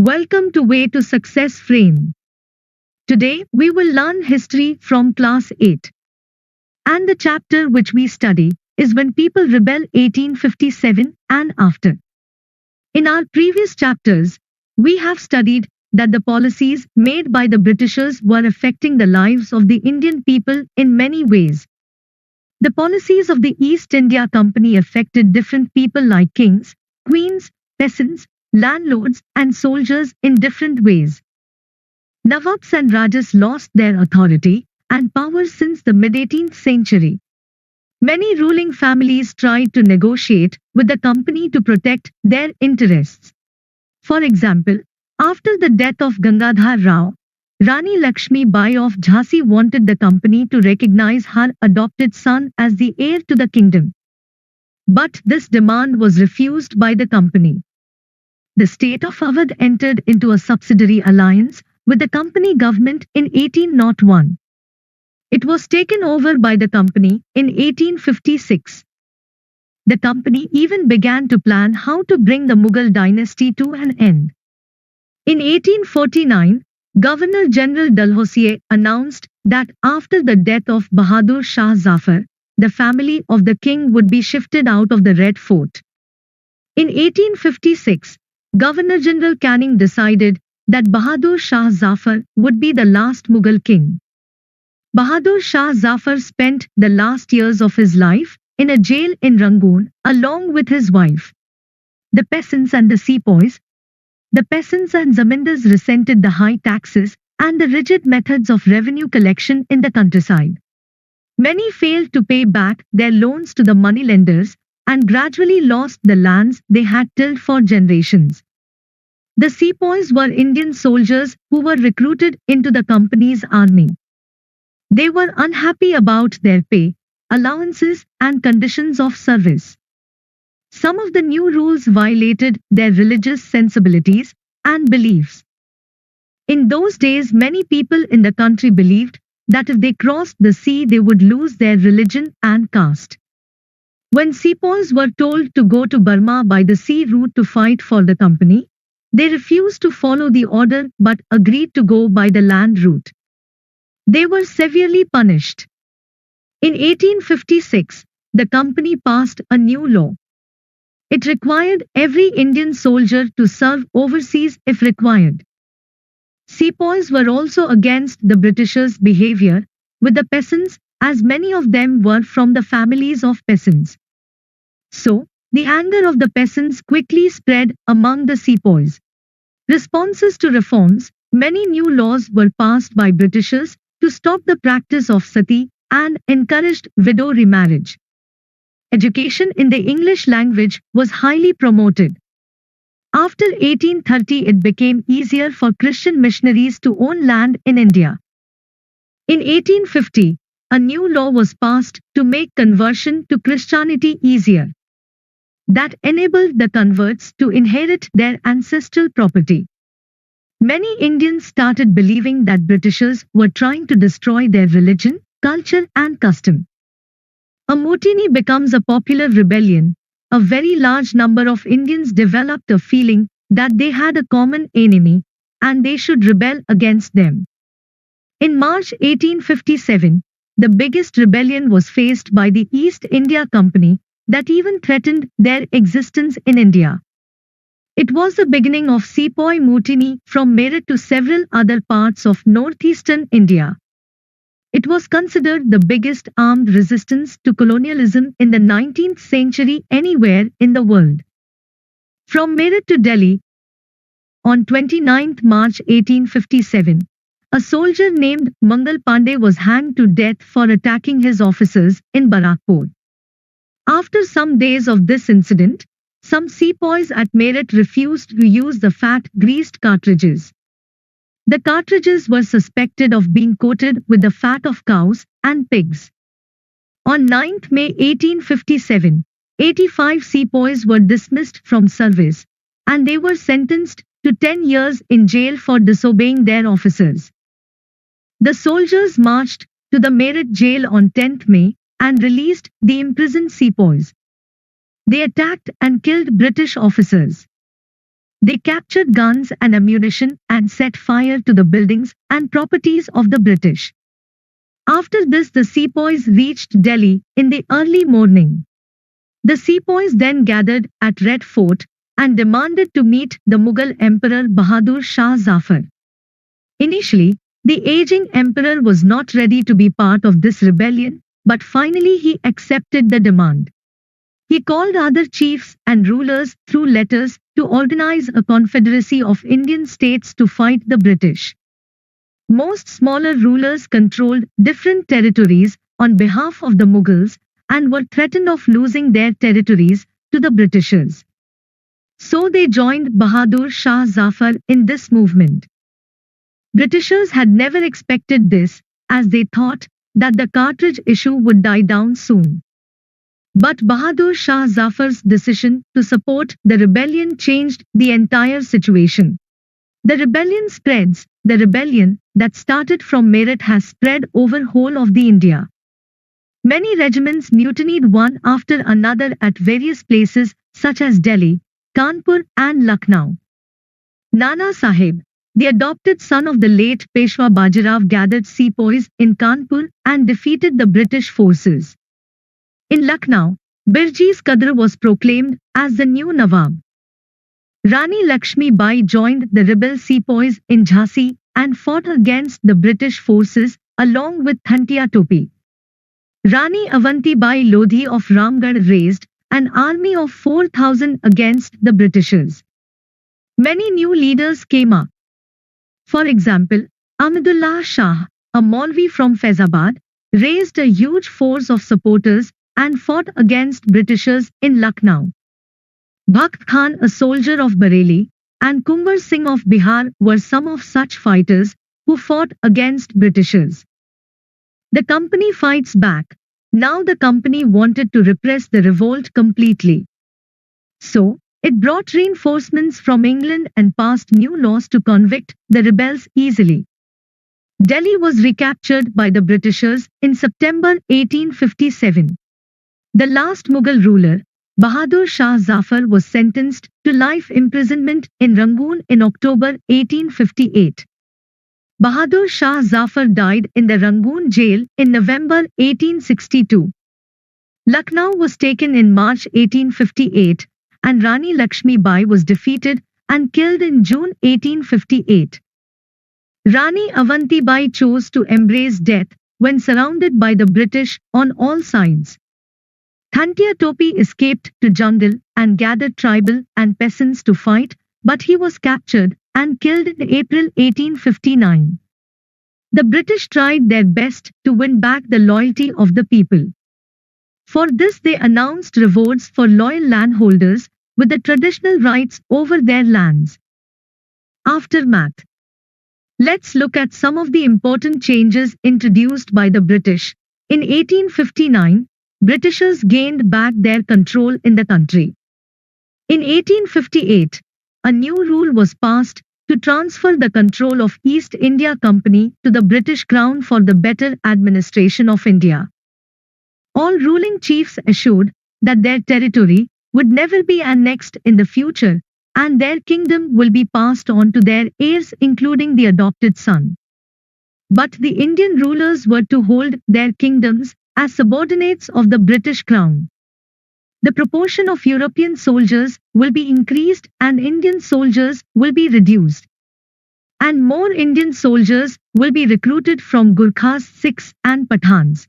Welcome to Way to Success Frame. Today we will learn history from class 8. And the chapter which we study is When People Rebel 1857 and After. In our previous chapters, we have studied that the policies made by the Britishers were affecting the lives of the Indian people in many ways. The policies of the East India Company affected different people like kings, queens, peasants, landlords and soldiers in different ways. Nawabs and Rajas lost their authority and power since the mid-18th century. Many ruling families tried to negotiate with the company to protect their interests. For example, after the death of Gangadhar Rao, Rani Lakshmi Bai of Jhansi wanted the company to recognize her adopted son as the heir to the kingdom. But this demand was refused by the company. The state of Awadh entered into a subsidiary alliance with the company government in 1801. It was taken over by the company in 1856. The company even began to plan how to bring the Mughal dynasty to an end. In 1849, Governor General Dalhousie announced that after the death of Bahadur Shah Zafar, the family of the king would be shifted out of the Red Fort. In 1856, Governor General Canning decided that Bahadur Shah Zafar would be the last Mughal king. Bahadur Shah Zafar spent the last years of his life in a jail in Rangoon along with his wife. The peasants and the sepoys. The peasants and zamindars resented the high taxes and the rigid methods of revenue collection in the countryside. Many failed to pay back their loans to the moneylenders and gradually lost the lands they had tilled for generations. The sepoys were Indian soldiers who were recruited into the company's army. They were unhappy about their pay, allowances, and conditions of service. Some of the new rules violated their religious sensibilities and beliefs. In those days, many people in the country believed that if they crossed the sea, they would lose their religion and caste. When sepoys were told to go to Burma by the sea route to fight for the company, they refused to follow the order but agreed to go by the land route. They were severely punished. In 1856, the company passed a new law. It required every Indian soldier to serve overseas if required. Sepoys were also against the Britishers' behavior with the peasants, as many of them were from the families of peasants. So, the anger of the peasants quickly spread among the sepoys. Responses to reforms, many new laws were passed by Britishers to stop the practice of sati and encouraged widow remarriage. Education in the English language was highly promoted. After 1830, it became easier for Christian missionaries to own land in India. In 1850, a new law was passed to make conversion to Christianity easier. That enabled the converts to inherit their ancestral property. Many Indians started believing that Britishers were trying to destroy their religion, culture, and custom. A mutiny becomes a popular rebellion. A very large number of Indians developed a feeling that they had a common enemy and they should rebel against them. In March 1857, the biggest rebellion was faced by the East India Company that even threatened their existence in India. It was the beginning of Sepoy mutiny from Meerut to several other parts of northeastern India. It was considered the biggest armed resistance to colonialism in the 19th century anywhere in the world. From Meerut to Delhi, on 29 March 1857, a soldier named Mangal Pandey was hanged to death for attacking his officers in Barakpur. After some days of this incident, some sepoys at Meerut refused to use the fat, greased cartridges. The cartridges were suspected of being coated with the fat of cows and pigs. On 9 May 1857, 85 sepoys were dismissed from service, and they were sentenced to 10 years in jail for disobeying their officers. The soldiers marched to the Meerut jail on 10 May and released the imprisoned sepoys. They attacked and killed British officers. They captured guns and ammunition and set fire to the buildings and properties of the British. After this, the Sepoys reached Delhi in the early morning. The Sepoys then gathered at Red Fort and demanded to meet the Mughal Emperor Bahadur Shah Zafar. Initially, the aging emperor was not ready to be part of this rebellion, but finally he accepted the demand. He called other chiefs and rulers through letters to organize a confederacy of Indian states to fight the British. Most smaller rulers controlled different territories on behalf of the Mughals and were threatened of losing their territories to the Britishers. So they joined Bahadur Shah Zafar in this movement. Britishers had never expected this, as they thought that the cartridge issue would die down soon. But Bahadur Shah Zafar's decision to support the rebellion changed the entire situation. The rebellion spreads. The rebellion that started from Meerut has spread over whole of the India. Many regiments mutinied one after another at various places such as Delhi, Kanpur and Lucknow. Nana Sahib, the adopted son of the late Peshwa Bajirao, gathered sepoys in Kanpur and defeated the British forces. In Lucknow, Birji's Qadr was proclaimed as the new Nawab. Rani Lakshmi Bai joined the rebel sepoys in Jhansi and fought against the British forces along with Thantia Topi. Rani Avanti Bai Lodhi of Ramgarh raised an army of 4,000 against the Britishers. Many new leaders came up. For example, Ahmadullah Shah, a Maulvi from Faizabad, raised a huge force of supporters and fought against Britishers in Lucknow. Bhakt Khan, a soldier of Bareilly, and Kunwar Singh of Bihar were some of such fighters who fought against Britishers. The company fights back. Now the company wanted to repress the revolt completely. So, it brought reinforcements from England and passed new laws to convict the rebels easily. Delhi was recaptured by the Britishers in September 1857. The last Mughal ruler, Bahadur Shah Zafar, was sentenced to life imprisonment in Rangoon in October 1858. Bahadur Shah Zafar died in the Rangoon jail in November 1862. Lucknow was taken in March 1858, and Rani Lakshmi Bai was defeated and killed in June 1858. Rani Avanti Bai chose to embrace death when surrounded by the British on all sides. Thantia Topi escaped to jungle and gathered tribal and peasants to fight, but he was captured and killed in April 1859. The British tried their best to win back the loyalty of the people. For this they announced revolts for loyal landholders with the traditional rights over their lands. Aftermath. Let's look at some of the important changes introduced by the British. In 1859, Britishers gained back their control in the country. In 1858, a new rule was passed to transfer the control of East India Company to the British Crown for the better administration of India. All ruling chiefs assured that their territory would never be annexed in the future, and their kingdom will be passed on to their heirs, including the adopted son. But the Indian rulers were to hold their kingdoms as subordinates of the British Crown. The proportion of European soldiers will be increased and Indian soldiers will be reduced. And more Indian soldiers will be recruited from Gurkhas, Sikhs and Pathans.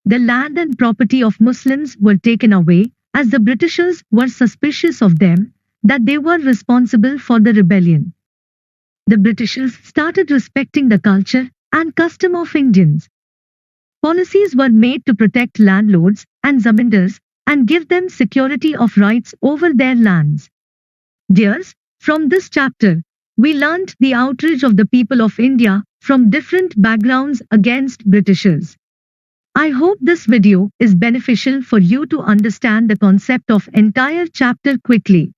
The land and property of Muslims were taken away, as the Britishers were suspicious of them, that they were responsible for the rebellion. The Britishers started respecting the culture and custom of Indians. Policies were made to protect landlords and zamindars and give them security of rights over their lands. Dears, from this chapter, we learnt the outrage of the people of India from different backgrounds against Britishers. I hope this video is beneficial for you to understand the concept of entire chapter quickly.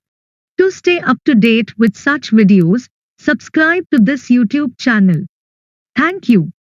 To stay up to date with such videos, subscribe to this YouTube channel. Thank you.